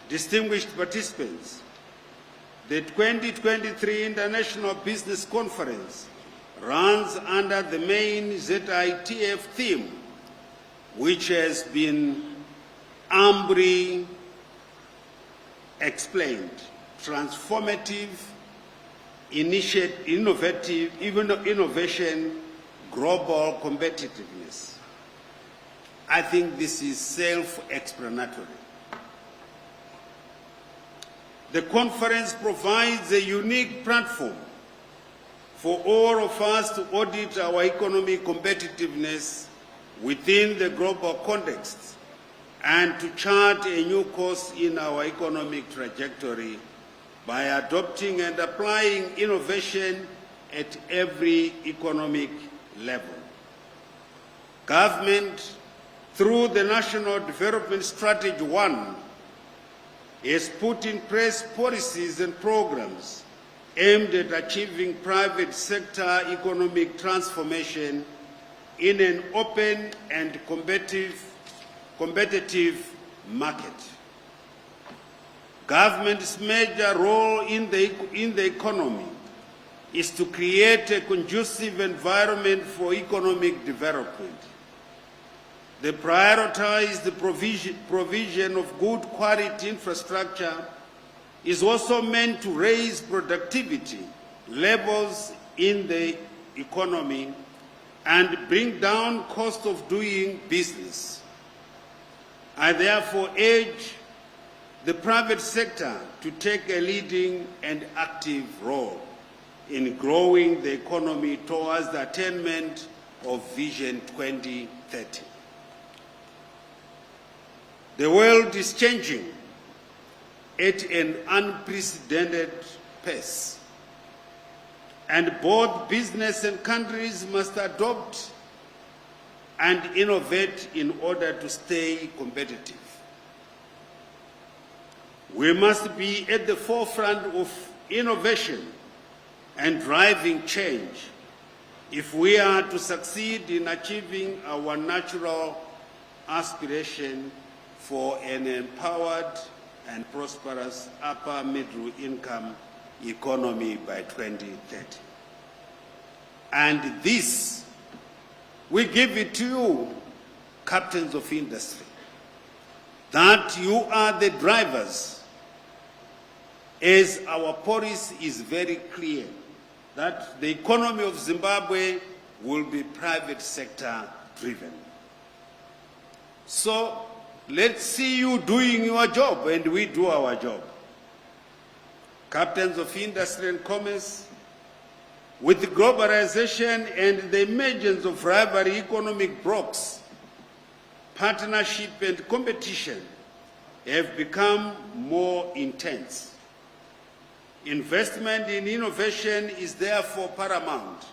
distinguished participants, the 2023 International Business Conference runs under the main ZITF theme, which has been amply explained: transformative, innovative, innovation, global competitiveness. I think this is self-explanatory. The conference provides a unique platform for all of us to audit our economic competitiveness within the global context and to chart a new course in our economic trajectory by adopting and applying innovation at every economic level. Government, through the National Development Strategy 1, has put in place policies and programs aimed at achieving private sector economic transformation in an open and competitive market. Government's major role in the economy is to create a conducive environment for economic development. They prioritize the provision of good quality infrastructure is also meant to raise productivity levels in the economy and bring down cost of doing business. I therefore urge the private sector to take a leading and active role in growing the economy towards the attainment of Vision 2030. The world is changing at an unprecedented pace, and both business and countries must adopt and innovate in order to stay competitive. We must be at the forefront of innovation and driving change if we are to succeed in achieving our natural aspiration for an empowered and prosperous upper middle income economy by 2030. And this, we give it to you, captains of industry, that you are the drivers, as our policy is very clear, that the economy of Zimbabwe will be private sector driven. So let's see you doing your job and we do our job. Captains of industry and commerce, with globalization and the emergence of rivalry economic blocks, partnership and competition have become more intense. Investment in innovation is therefore paramount,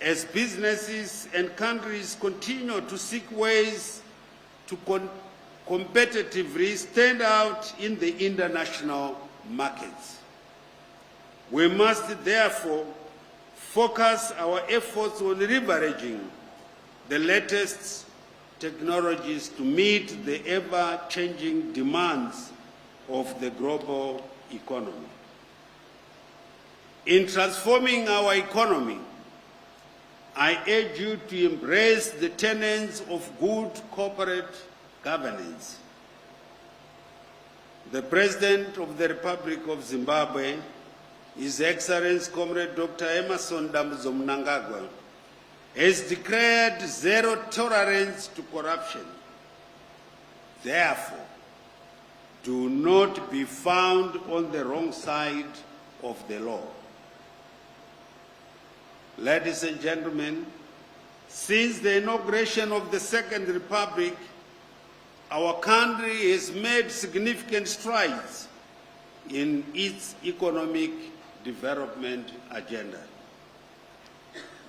as businesses and countries continue to seek ways to competitively stand out in the international markets. We must therefore focus our efforts on leveraging the latest technologies to meet the ever-changing demands of the global economy. In transforming our economy, I urge you to embrace the tenets of good corporate governance. The President of the Republic of Zimbabwe, His Excellency Comrade Dr. Emmerson Dambudzo Mnangagwa, has declared zero tolerance to corruption. Therefore, do not be found on the wrong side of the law. Ladies and gentlemen, since the inauguration of the Second Republic, our country has made significant strides in its economic development agenda.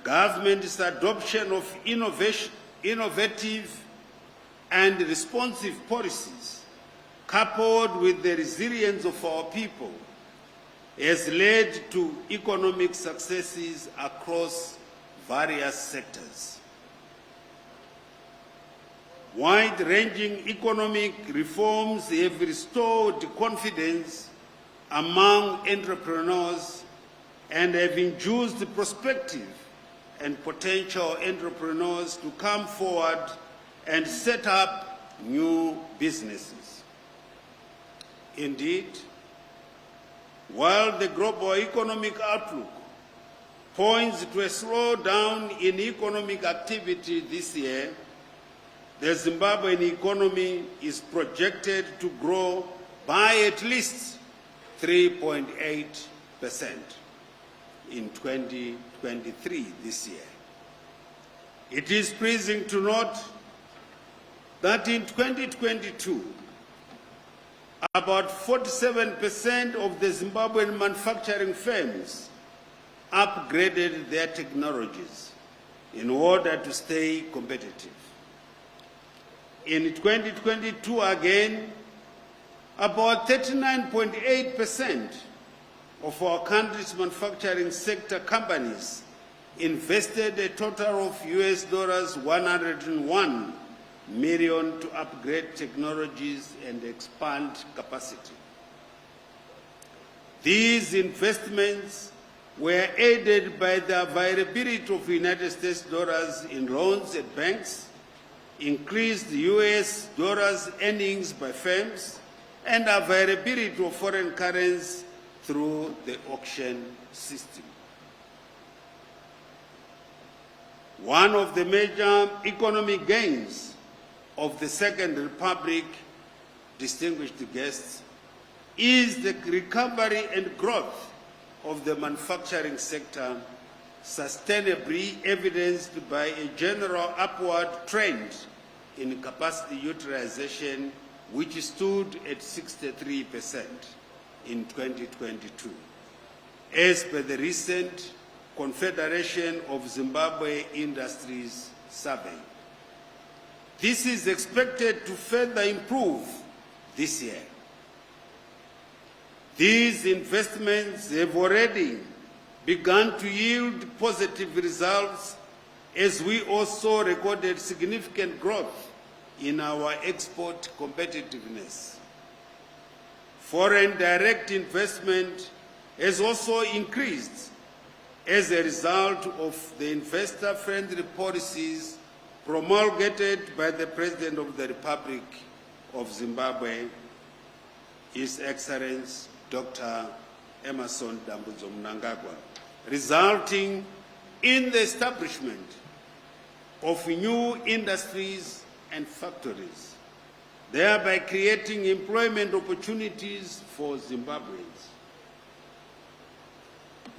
Government's adoption of innovative and responsive policies, coupled with the resilience of our people, has led to economic successes across various sectors. Wide-ranging economic reforms have restored confidence among entrepreneurs and have induced prospective and potential entrepreneurs to come forward and set up new businesses. Indeed, while the global economic outlook points to a slowdown in economic activity this year, the Zimbabwean economy is projected to grow by at least 3.8% in 2023 this year. It is pleasing to note that in 2022, about 47% of the Zimbabwean manufacturing firms upgraded their technologies in order to stay competitive. In 2022 again, about 39.8% of our country's manufacturing sector companies invested a total of US dollars 101 million to upgrade technologies and expand capacity. These investments were aided by the availability of United States dollars in loans at banks, increased US dollars earnings by firms, and availability of foreign currency through the auction system. One of the major economic gains of the Second Republic, distinguished guests, is the recovery and growth of the manufacturing sector, sustainably evidenced by a general upward trend in capacity utilization, which stood at 63% in 2022, as per the recent Confederation of Zimbabwe Industries survey. This is expected to further improve this year. These investments have already begun to yield positive results, as we also recorded significant growth in our export competitiveness. Foreign direct investment has also increased as a result of the investor-friendly policies promulgated by the President of the Republic of Zimbabwe, His Excellency Dr. Emmerson Dambudzo Mnangagwa, resulting in the establishment of new industries and factories, thereby creating employment opportunities for Zimbabweans.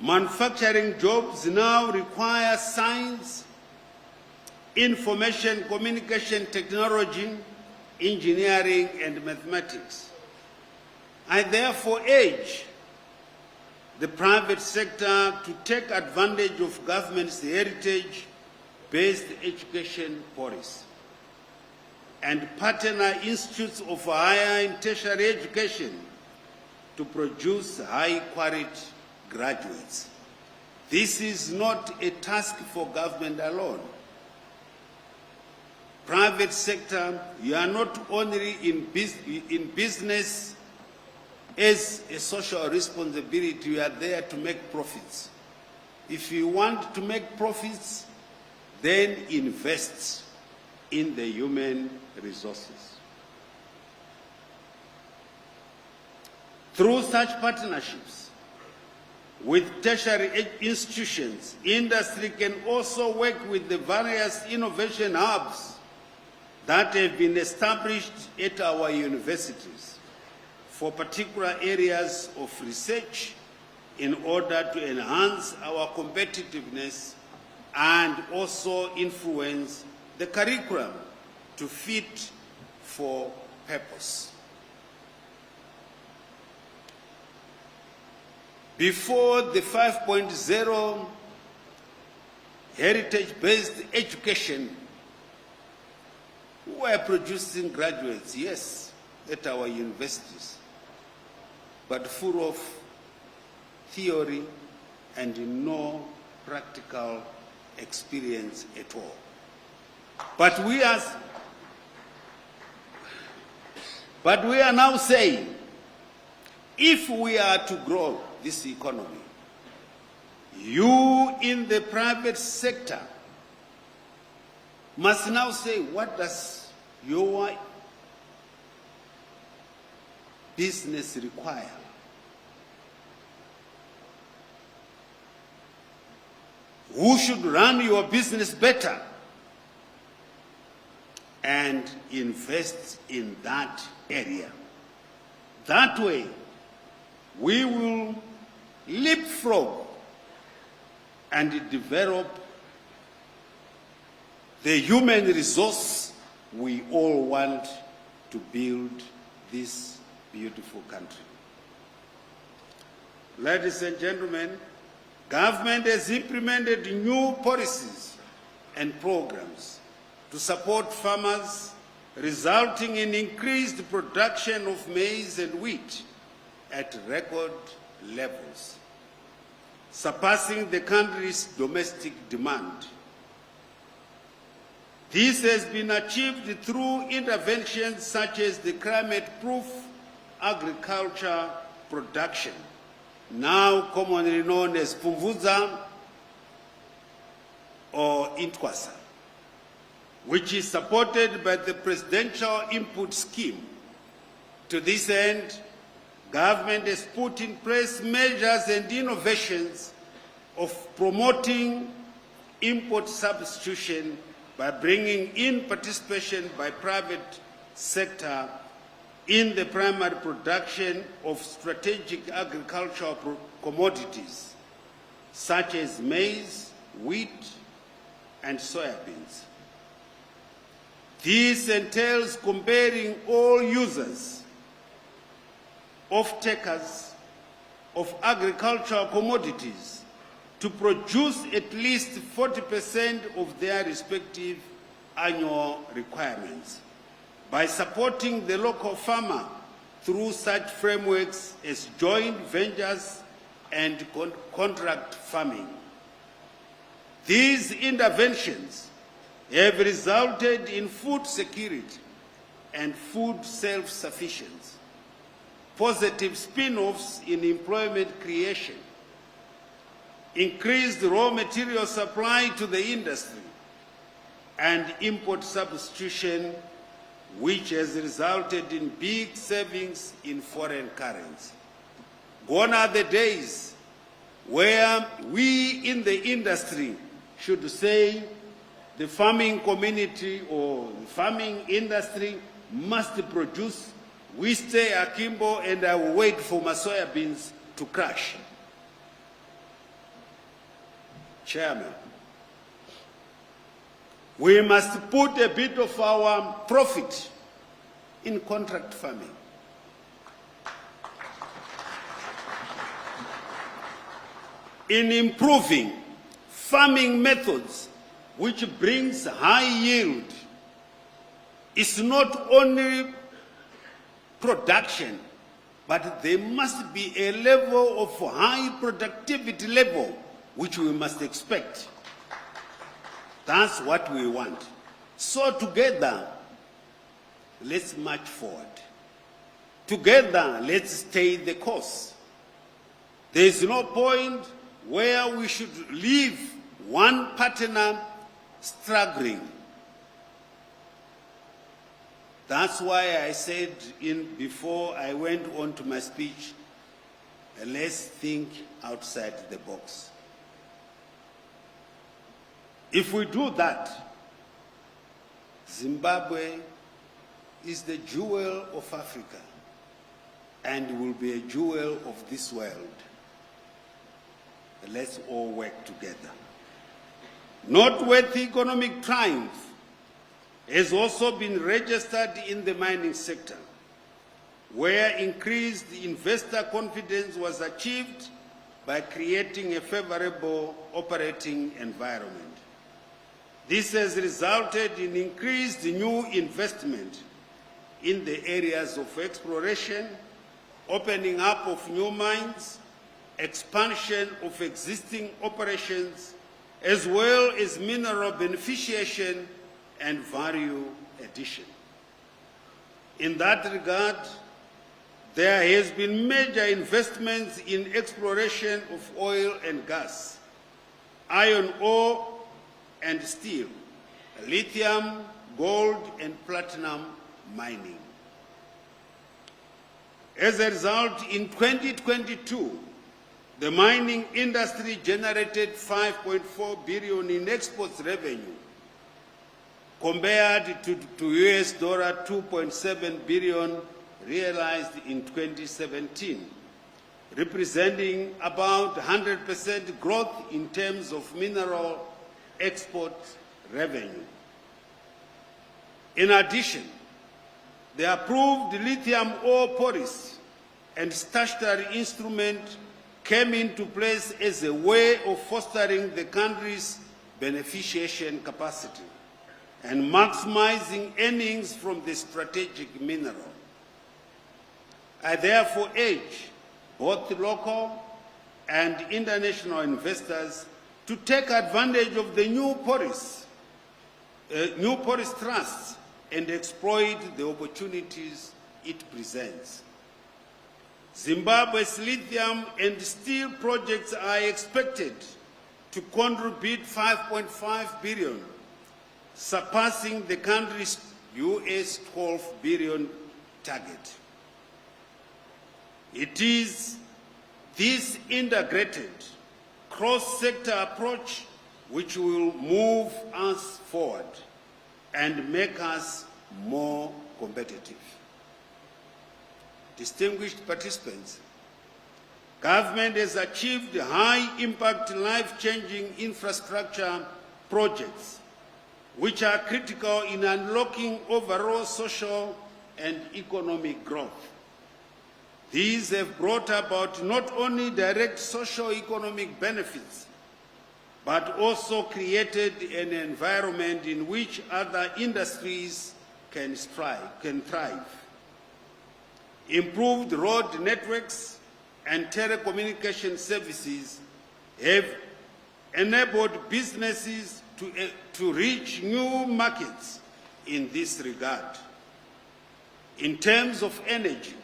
Manufacturing jobs now require science, information communication technology, engineering, and mathematics. I therefore urge the private sector to take advantage of government's heritage-based education policy and partner institutes of higher and tertiary education to produce high-quality graduates. This is not a task for government alone. Private sector, you are not only in business as a social responsibility, you are there to make profits. If you want to make profits, then invest in the human resources. Through such partnerships with tertiary institutions, industry can also work with the various innovation hubs that have been established at our universities for particular areas of research in order to enhance our competitiveness and also influence the curriculum to fit for purpose. Before the 5.0 heritage-based education, we were producing graduates, yes, at our universities, but full of theory and no practical experience at all. But we But we are now saying, if we are to grow this economy, you in the private sector must now say, what does your business require? Who should run your business better? And invest in that area. That way, we will leapfrog and develop the human resource we all want to build this beautiful country. Ladies and gentlemen, government has implemented new policies and programs to support farmers, resulting in increased production of maize and wheat at record levels, surpassing the country's domestic demand. This has been achieved through interventions such as the climate-proof agriculture production, now commonly known as Pumvuza or Intwasa, which is supported by the Presidential Input Scheme. To this end, government has put in place measures and innovations of promoting import substitution by bringing in participation by private sector in the primary production of strategic agricultural commodities such as maize, wheat, and soybeans. This entails comparing all users, off-takers of agricultural commodities to produce at least 40% of their respective annual requirements by supporting the local farmer through such frameworks as joint ventures and contract farming. These interventions have resulted in food security and food self-sufficiency, positive spin-offs in employment creation, increased raw material supply to the industry, and import substitution, which has resulted in big savings in foreign currency. Gone are the days where we in the industry should say the farming community or the farming industry must produce, we stay akimbo and I will wait for my soybeans to crash. Chairman, we must put a bit of our profit in contract farming. In improving farming methods which brings high yield, it's not only production, but there must be a level of high productivity level which we must expect. That's what we want. So together, let's march forward. Together, let's stay the course. There is no point where we should leave one partner struggling. That's why I said before I went on to my speech, let's think outside the box. If we do that, Zimbabwe is the jewel of Africa and will be a jewel of this world. Let's all work together. Noteworthy economic triumph has also been registered in the mining sector, where increased investor confidence was achieved by creating a favorable operating environment. This has resulted in increased new investment in the areas of exploration, opening up of new mines, expansion of existing operations, as well as mineral beneficiation and value addition. In that regard, there has been major investments in exploration of oil and gas, iron ore and steel, lithium, gold and platinum mining. As a result, in 2022, the mining industry generated $5.4 billion in exports revenue, compared to US $2.7 billion realized in 2017, representing about 100% growth in terms of mineral export revenue. In addition, the approved lithium ore policy and statutory instrument came into place as a way of fostering the country's beneficiation capacity and maximizing earnings from the strategic mineral. I therefore urge both local and international investors to take advantage of the new policy trusts and exploit the opportunities it presents. Zimbabwe's lithium and steel projects are expected to contribute $5.5 billion, surpassing the country's US $12 billion target. It is this integrated cross-sector approach which will move us forward and make us more competitive. Distinguished participants, government has achieved high-impact, life-changing infrastructure projects which are critical in unlocking overall social and economic growth. These have brought about not only direct socio-economic benefits, but also created an environment in which other industries can thrive. Improved road networks and telecommunication services have enabled businesses to reach new markets in this regard. In terms of energy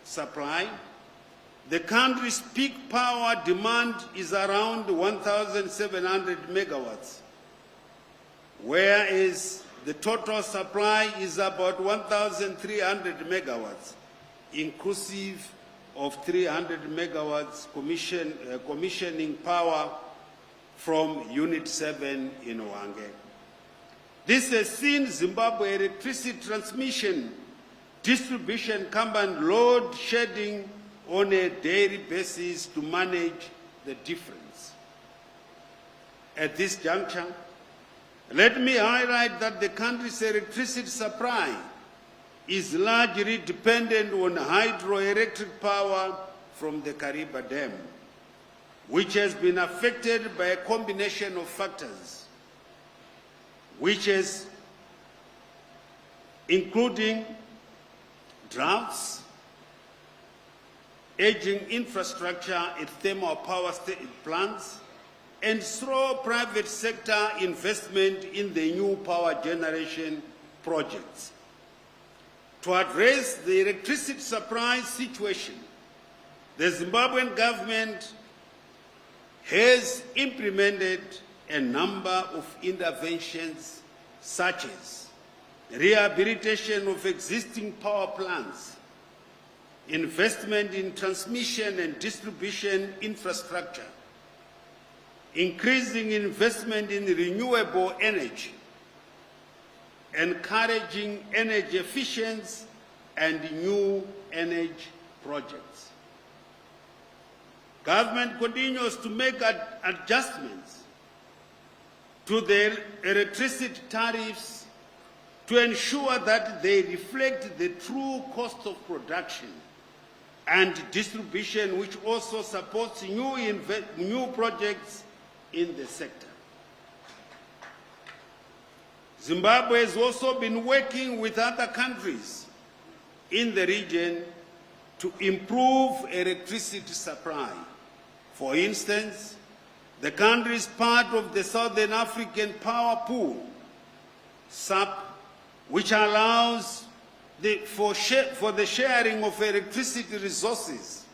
supply, the country's peak power demand is around 1,700 megawatts, whereas the total supply is about 1,300 megawatts, inclusive of 300 megawatts commissioning power from Unit 7 in Hwange. This has seen Zimbabwe electricity transmission distribution company load shedding on a daily basis to manage the difference. At this juncture, let me highlight that the country's electricity supply is largely dependent on hydroelectric power from the Kariba Dam, which has been affected by a combination of factors, including droughts, aging infrastructure at thermal power plants, and slow private sector investment in the new power generation projects. To address the electricity supply situation, the Zimbabwean government has implemented a number of interventions such as rehabilitation of existing power plants, investment in transmission and distribution infrastructure, increasing investment in renewable energy, encouraging energy efficiency and new energy projects. Government continues to make adjustments to the electricity tariffs to ensure that they reflect the true cost of production and distribution, which also supports new projects in the sector. Zimbabwe has also been working with other countries in the region to improve electricity supply. For instance, the country is part of the Southern African Power Pool, SAP, which allows for the sharing of electricity resources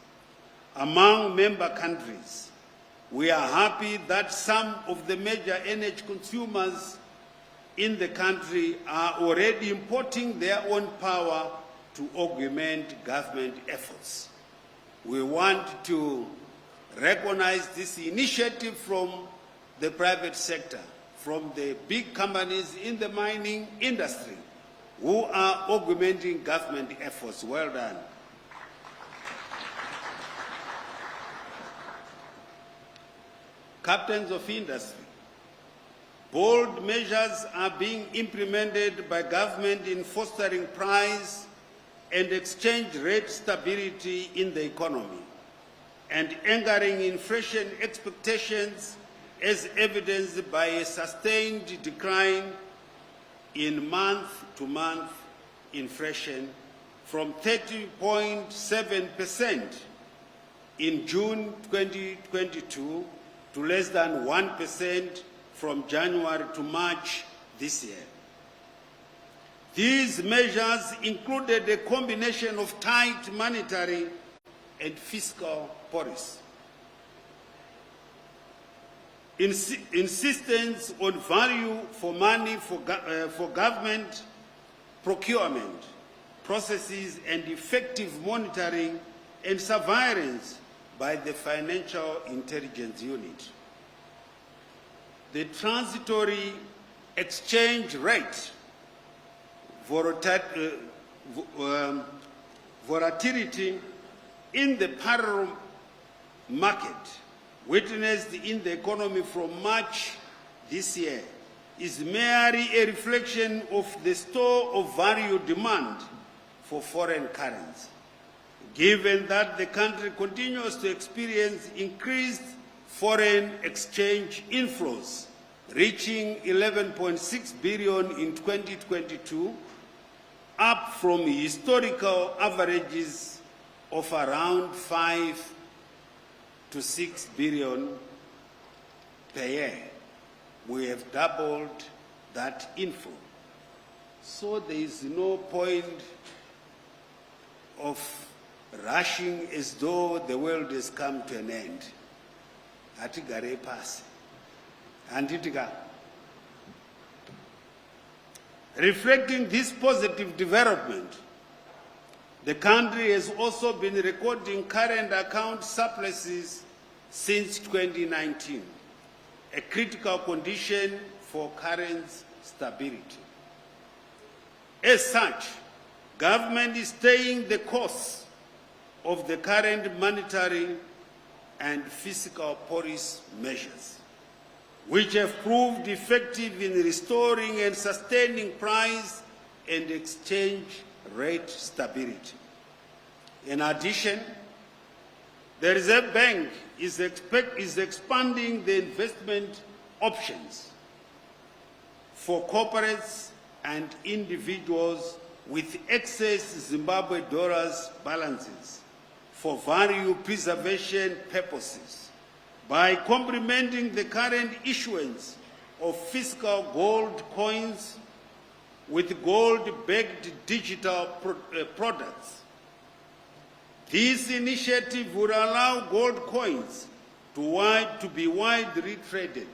among member countries. We are happy that some of the major energy consumers in the country are already importing their own power to augment government efforts. We want to recognize this initiative from the private sector, from the big companies in the mining industry who are augmenting government efforts. Well done. Captains of industry, bold measures are being implemented by government in fostering price and exchange rate stability in the economy and anchoring inflation expectations, as evidenced by a sustained decline in month-to-month inflation from 30.7% in June 2022 to less than 1% from January to March this year. These measures included a combination of tight monetary and fiscal policy, insistence on value for money for government procurement processes, and effective monitoring and surveillance by the Financial Intelligence Unit. The transitory exchange rate volatility in the parallel market witnessed in the economy from March this year is merely a reflection of the store of value demand for foreign currency. Given that the country continues to experience increased foreign exchange inflows, reaching 11.6 billion in 2022, up from historical averages of around 5 to 6 billion per year. We have doubled that inflow. So there is no point of rushing as though the world has come to an end. Atigare pass. Antitika. Reflecting this positive development, the country has also been recording current account surpluses since 2019, a critical condition for currency stability. As such, government is staying the course of the current monetary and fiscal policy measures, which have proved effective in restoring and sustaining price and exchange rate stability. In addition, the Reserve Bank is expanding the investment options for corporates and individuals with excess Zimbabwe dollars balances for value preservation purposes by complementing the current issuance of fiscal gold coins with gold-backed digital products. This initiative will allow gold coins to be widely traded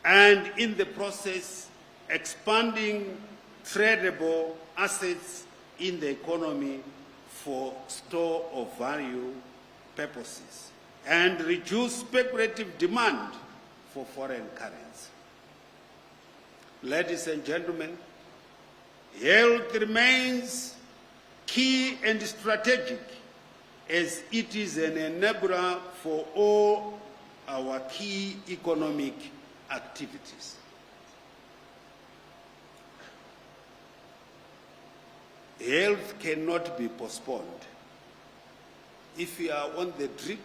and, in the process, expanding tradable assets in the economy for store of value purposes and reduce speculative demand for foreign currency. Ladies and gentlemen, health remains key and strategic as it is an enabler for all our key economic activities. Health cannot be postponed. If we are on the drip,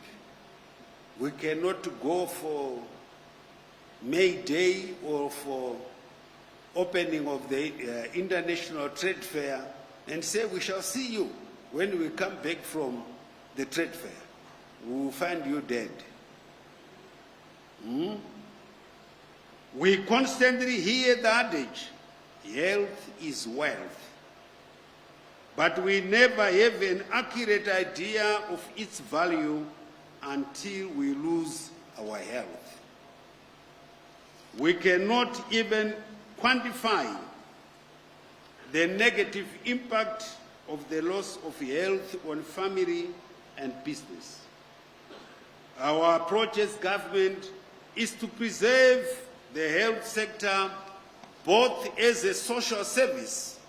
we cannot go for May Day or for opening of the International Trade Fair and say we shall see you when we come back from the trade fair. We will find you dead. We constantly hear the adage, health is wealth. but we never have an accurate idea of its value until we lose our health. We cannot even quantify the negative impact of the loss of health on family and business. Our approach as government is to preserve the health sector both as a social service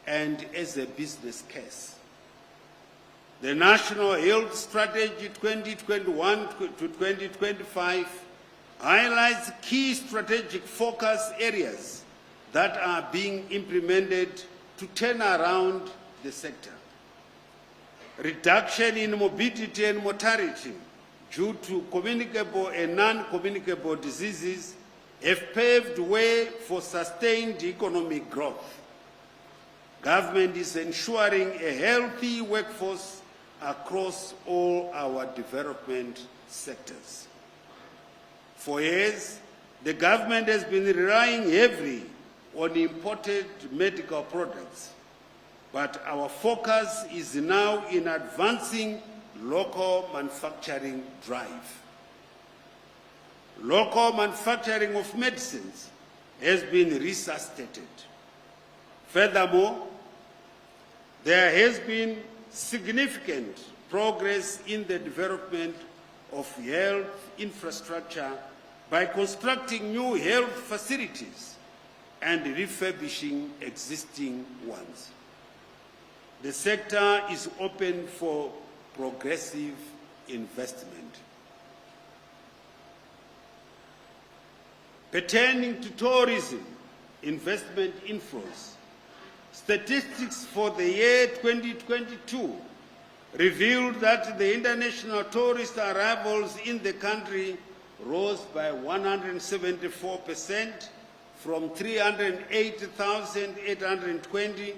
and as a business case. The National Health Strategy 2021 to 2025 highlights key strategic focus areas that are being implemented to turn around the sector. Reduction in morbidity and mortality due to communicable and non-communicable diseases have paved way for sustained economic growth. Government is ensuring a healthy workforce across all our development sectors. For years, the government has been relying heavily on imported medical products, but our focus is now in advancing local manufacturing drive. Local manufacturing of medicines has been resuscitated. Furthermore, there has been significant progress in the development of health infrastructure by constructing new health facilities and refurbishing existing ones. The sector is open for progressive investment. Pertaining to tourism investment inflows, statistics for the year 2022 revealed that the international tourist arrivals in the country rose by 174% from 380,820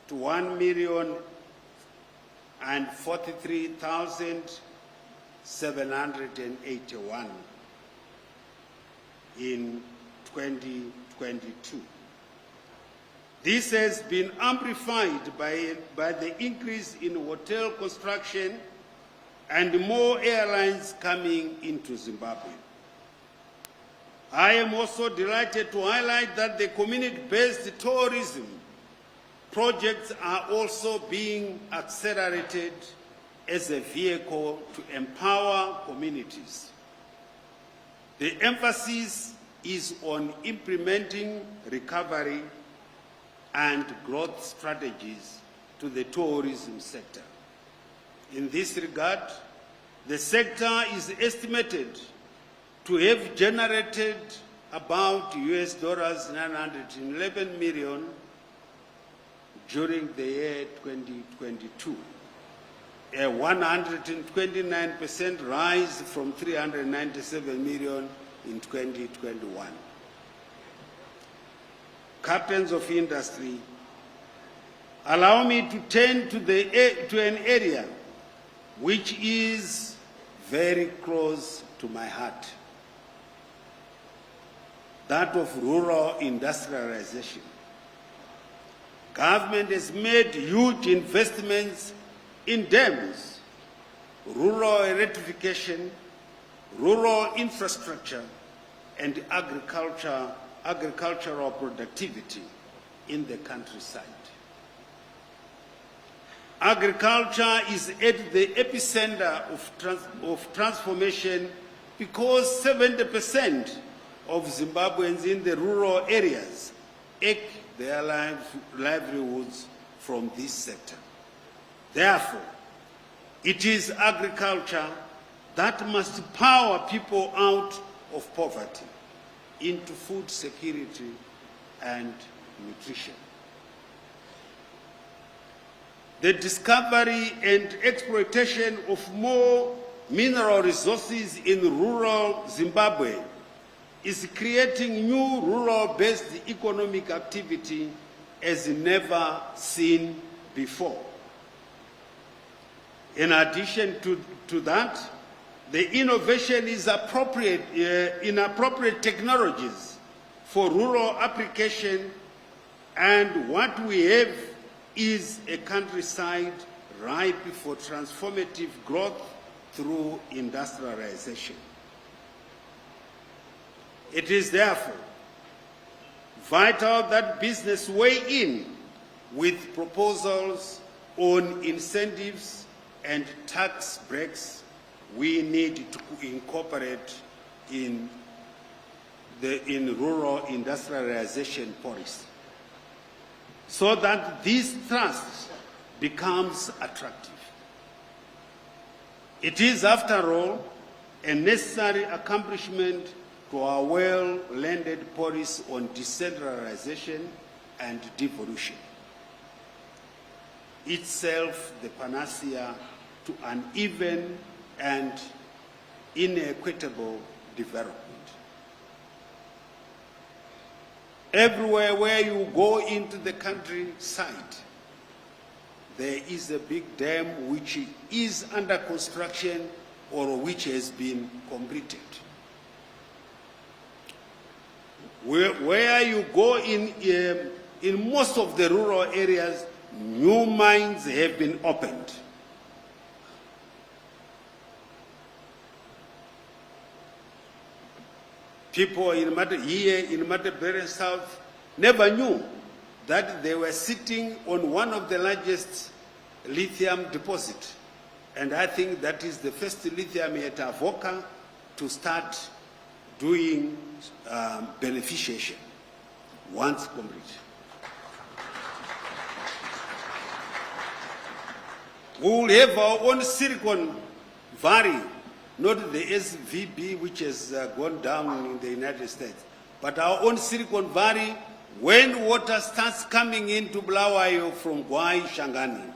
to 1,043,781 in 2022. This has been amplified by the increase in hotel construction and more airlines coming into Zimbabwe. I am also delighted to highlight that the community-based tourism projects are also being accelerated as a vehicle to empower communities. The emphasis is on implementing recovery and growth strategies to the tourism sector. In this regard, the sector is estimated to have generated about $911 million during the year 2022, a 129% rise from $397 million in 2021. Captains of industry, allow me to turn to an area which is very close to my heart, that of rural industrialization. Government has made huge investments in dams, rural electrification, rural infrastructure, and agricultural productivity in the countryside. Agriculture is at the epicenter of transformation because 70% of Zimbabweans in the rural areas eke their livelihoods from this sector. Therefore, it is agriculture that must power people out of poverty into food security and nutrition. The discovery and exploitation of more mineral resources in rural Zimbabwe is creating new rural-based economic activity as never seen before. In addition to that, the innovation is in appropriate technologies for rural application, and what we have is a countryside ripe for transformative growth through industrialization. It is therefore vital that business weigh in with proposals on incentives and tax breaks we need to incorporate in rural industrialization policy, so that this trust becomes attractive. It is, after all, a necessary accomplishment to our well-landed policy on decentralization and devolution, itself the panacea to an even and inequitable development. Everywhere where you go into the countryside, there is a big dam which is under construction or which has been completed. Where you go in most of the rural areas, new mines have been opened. People here in Matabele South never knew that they were sitting on one of the largest lithium deposits. And I think that is the first lithium at Avoca to start doing beneficiation once complete. We will have our own Silicon Valley, not the SVB which has gone down in the United States, but our own Silicon Valley when water starts coming into Bulawayo from Gwai, Shangani.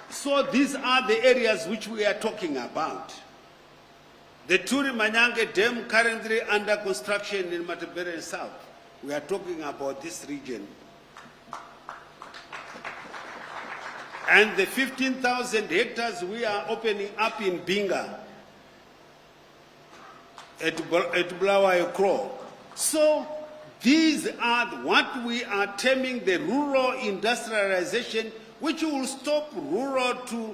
So these are the areas which we are talking about. The Turi Manyange Dam currently under construction in Matabele South. We are talking about this region. And the 15,000 hectares we are opening up in Binga at Bulawayo Crow. So these are what we are terming the rural industrialization, which will stop rural to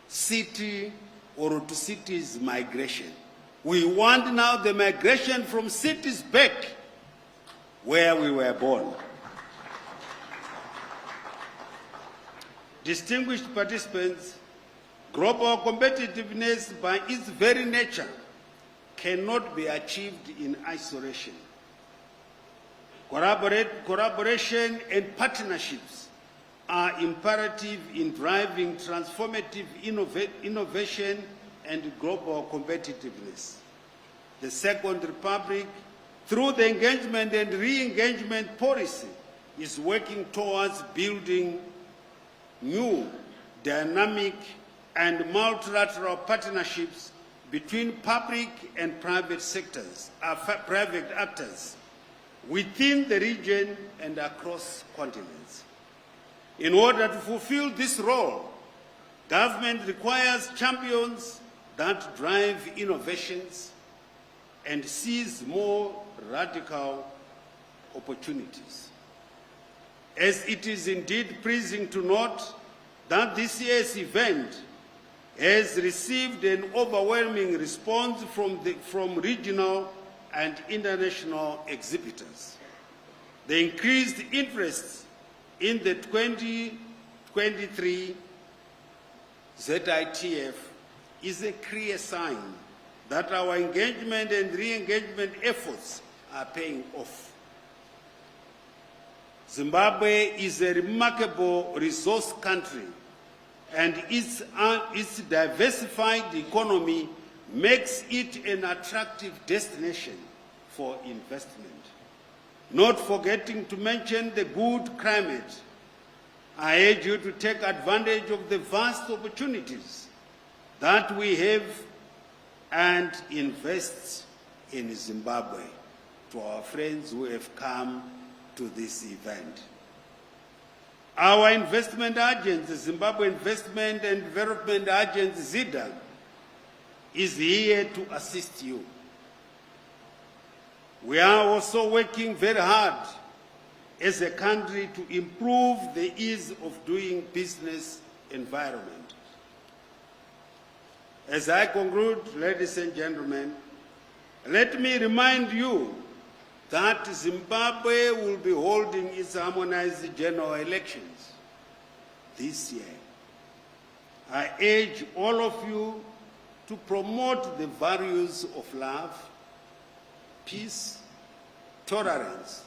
city or to cities migration. We want now the migration from cities back where we were born. Distinguished participants, global competitiveness by its very nature cannot be achieved in isolation. Collaboration and partnerships are imperative in driving transformative innovation and global competitiveness. The Second Republic, through the engagement and re-engagement policy, is working towards building new, dynamic, and multilateral partnerships between public and private sectors, private actors, within the region and across continents. In order to fulfill this role, government requires champions that drive innovations and seize more radical opportunities. As it is indeed pleasing to note that this year's event has received an overwhelming response from regional and international exhibitors. The increased interest in the 2023 ZITF is a clear sign that our engagement and re-engagement efforts are paying off. Zimbabwe is a remarkable resource country, and its diversified economy makes it an attractive destination for investment. Not forgetting to mention the good climate, I urge you to take advantage of the vast opportunities that we have and invest in Zimbabwe. To our friends who have come to this event, our investment agent, the Zimbabwe Investment and Development Agent, ZIDA, is here to assist you. We are also working very hard as a country to improve the ease of doing business environment. As I conclude, ladies and gentlemen, let me remind you that Zimbabwe will be holding its harmonized general elections this year. I urge all of you to promote the values of love, peace, tolerance,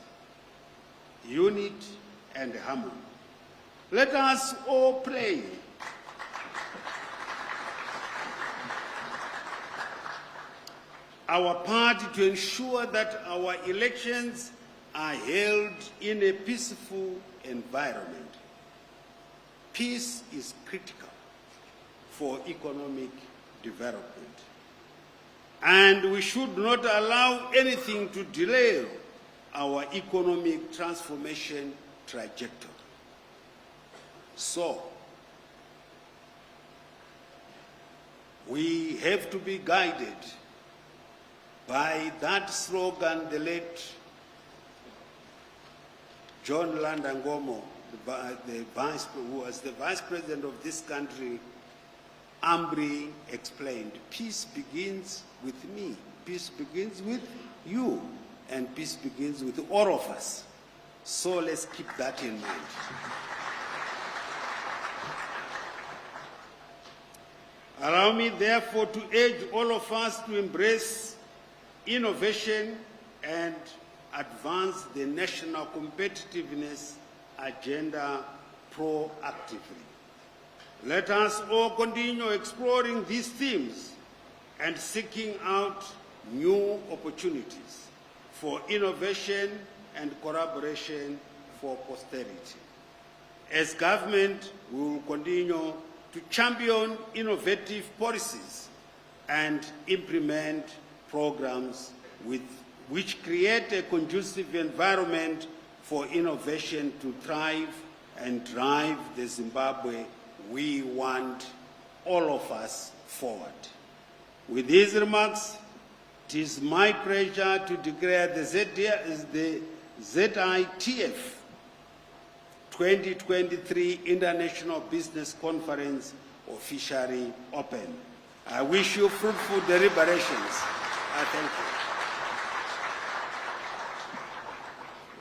unity, and harmony. Let us all pray our part to ensure that our elections are held in a peaceful environment. Peace is critical for economic development, and we should not allow anything to delay our economic transformation trajectory. So, we have to be guided by that slogan the late John Landangomo, who was the vice president of this country, humbly explained, peace begins with me, peace begins with you, and peace begins with all of us. So let's keep that in mind. Allow me, therefore, to urge all of us to embrace innovation and advance the national competitiveness agenda proactively. Let us all continue exploring these themes and seeking out new opportunities for innovation and collaboration for posterity. As government, we will continue to champion innovative policies and implement programs which create a conducive environment for innovation to thrive and drive the Zimbabwe we want, all of us, forward. With these remarks, it is my pleasure to declare the ZITF 2023 International Business Conference officially open. I wish you fruitful deliberations. I thank you.